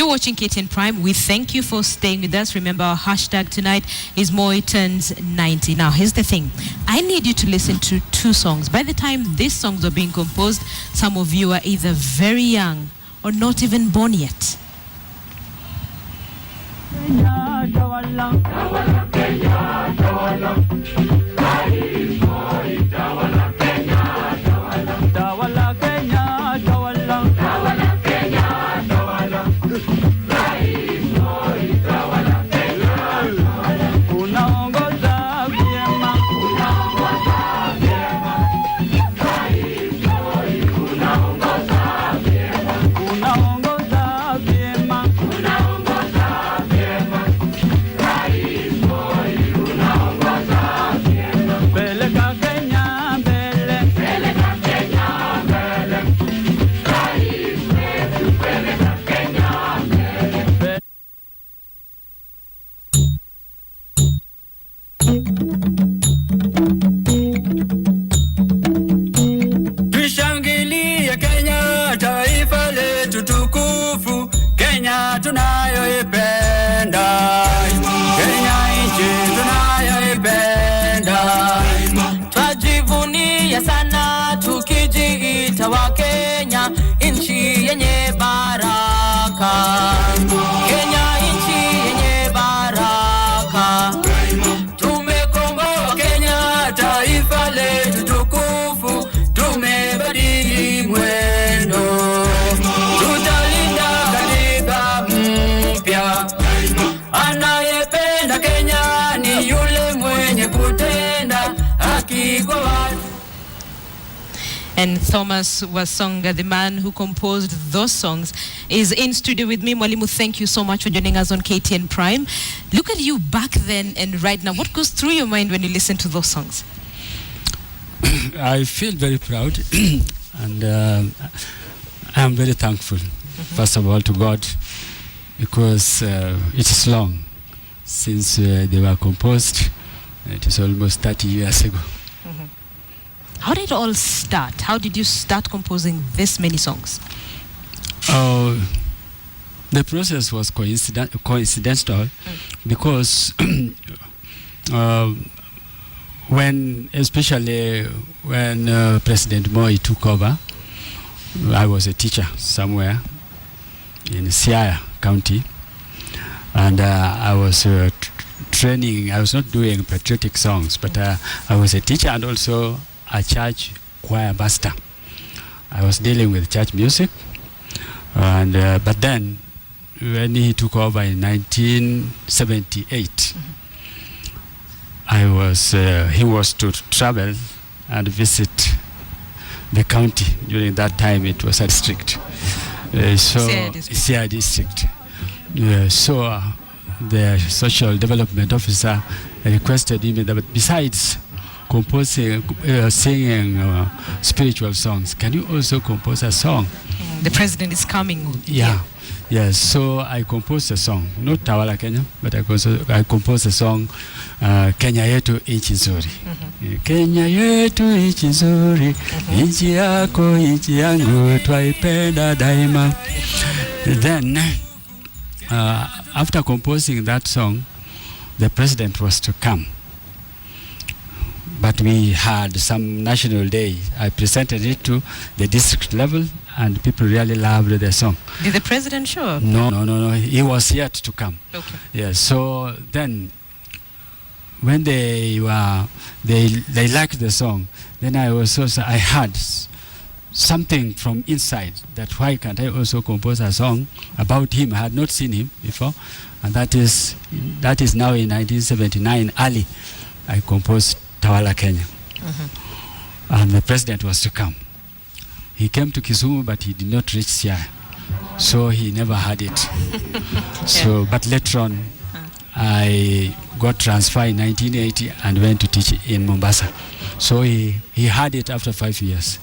You're watching KTN Prime. We thank you for staying with us. Remember, our hashtag tonight is Moi turns 90. Now, here's the thing. I need you to listen to two songs. By the time these songs are being composed, some of you are either very young or not even born yet. Twajivunia sana tukijiita wa Kenya, nchi yenye baraka. Kenya nchi yenye baraka. Tumekomboa Kenya, taifa letu tukufu, tumebadili mwendo. Tutalinda katiba mpya. Anayependa Kenya ni yule mwenye kutenda haki kwa watu. And Thomas Wasonga, the man who composed those songs, is in studio with me. Mwalimu, thank you so much for joining us on KTN Prime. Look at you back then and right now. What goes through your mind when you listen to those songs? I feel very proud and I am very thankful, first of all, to God, because it is long since they were composed. It is almost 30 years ago. How did it all start? How did you start composing this many songs? The process was coincidental because especially when President Moi took over, I was a teacher somewhere in Siaya County, and I was training. I was not doing patriotic songs, but I was a teacher and also a church choir master. I was dealing with church music, and but then when he took over in 1978, he was to travel and visit the county. During that time, it was a district, Siaya district. So the social development officer requested him that besides composing, singing spiritual songs, can you also compose a song? The president is coming. Yeah. Yes, so I composed a song, not Tawala Kenya, but I composed a song, Kenya yetu nchi nzuri. Kenya yetu nchi nzuri, nchi yako nchi yangu twaipenda daima. Then, after composing that song, the president was to come. But we had some national day. I presented it to the district level, and people really loved the song. Did the president show up? No. He was yet to come. Okay. Yeah. So then, when they liked the song, then I had something from inside that why can't I also compose a song about him? I had not seen him before, and that is now in 1979 early. I composed Tawala Kenya, and the president was to come. He came to Kisumu, but he did not reach Siaya, so he never had it. So, but later on, I got transferred in 1980 and went to teach in Mombasa. So he had it after 5 years.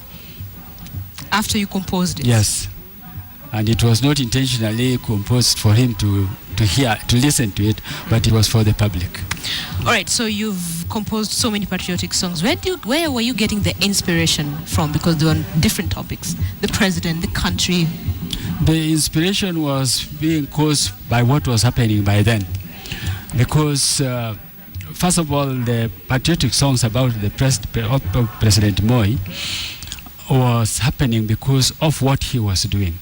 After you composed it? Yes, and it was not intentionally composed for him to listen to it, but it was for the public. All right, so you've composed so many patriotic songs. Where were you getting the inspiration from? Because they were on different topics. The president, the country. The inspiration was being caused by what was happening by then. Because, first of all, the patriotic songs about the President Moi was happening because of what he was doing.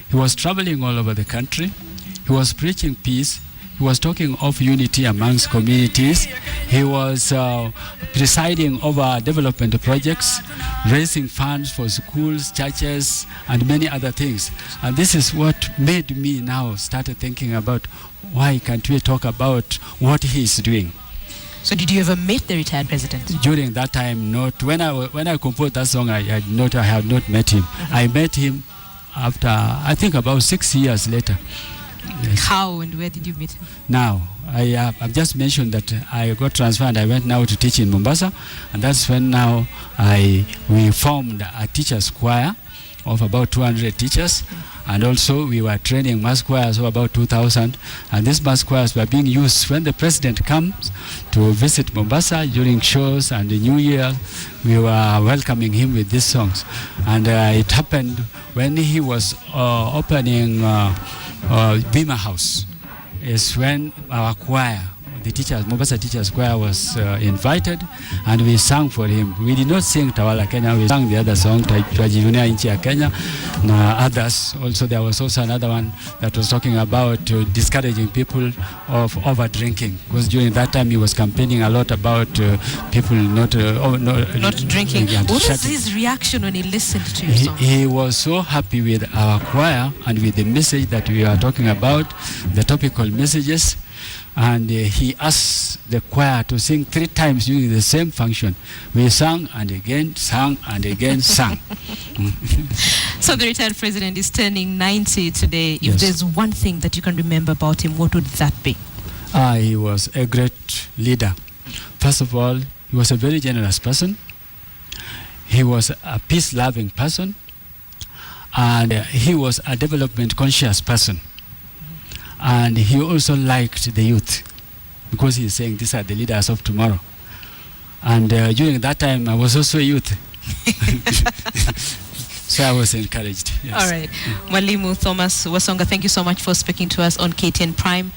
He was traveling all over the country. He was preaching peace. He was talking of unity amongst communities. He was presiding over development projects, raising funds for schools, churches, and many other things. And this is what made me now start thinking about why can't we talk about what he is doing. So did you ever meet the retired president? During that time, not. When I composed that song, I had not met him. I met him after, I think, about 6 years later. Yes. How and where did you meet him? Now, I've just mentioned that I got transferred and I went now to teach in Mombasa, and that's when now we formed a teachers choir of about 200 teachers, and also we were training mass choirs of about 2,000, and these mass choirs were being used when the president comes to visit Mombasa during shows and the New Year. We were welcoming him with these songs, and it happened when he was opening Bima House, is when our choir, the teachers, Mombasa Teachers Choir, was invited, and we sang for him. We did not sing Tawala Kenya, we sang the other song, Twajivunia Nchi ya Kenya, and others. Also, there was also another one that was talking about discouraging people of over drinking, because during that time he was campaigning a lot about people not drinking. What was his reaction when he listened to your song? He was so happy with our choir and with the message that we are talking about, the topical messages. And he asked the choir to sing 3 times during the same function. We sang and again, sang and again, sang. So the retired president is turning 90 today. If Yes. there's one thing that you can remember about him, what would that be? He was a great leader. First of all, he was a very generous person. He was a peace-loving person. And he was a development-conscious person. And he also liked the youth, because he's saying these are the leaders of tomorrow. And during that time, I was also a youth. So I was encouraged. Yes. All right. Mwalimu Thomas Wasonga, thank you so much for speaking to us on KTN Prime.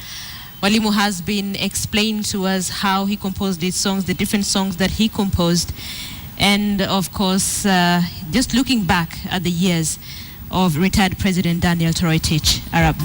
Mwalimu has been explaining to us how he composed these songs, the different songs that he composed. And of course, just looking back at the years of retired President Daniel Toroitich Arap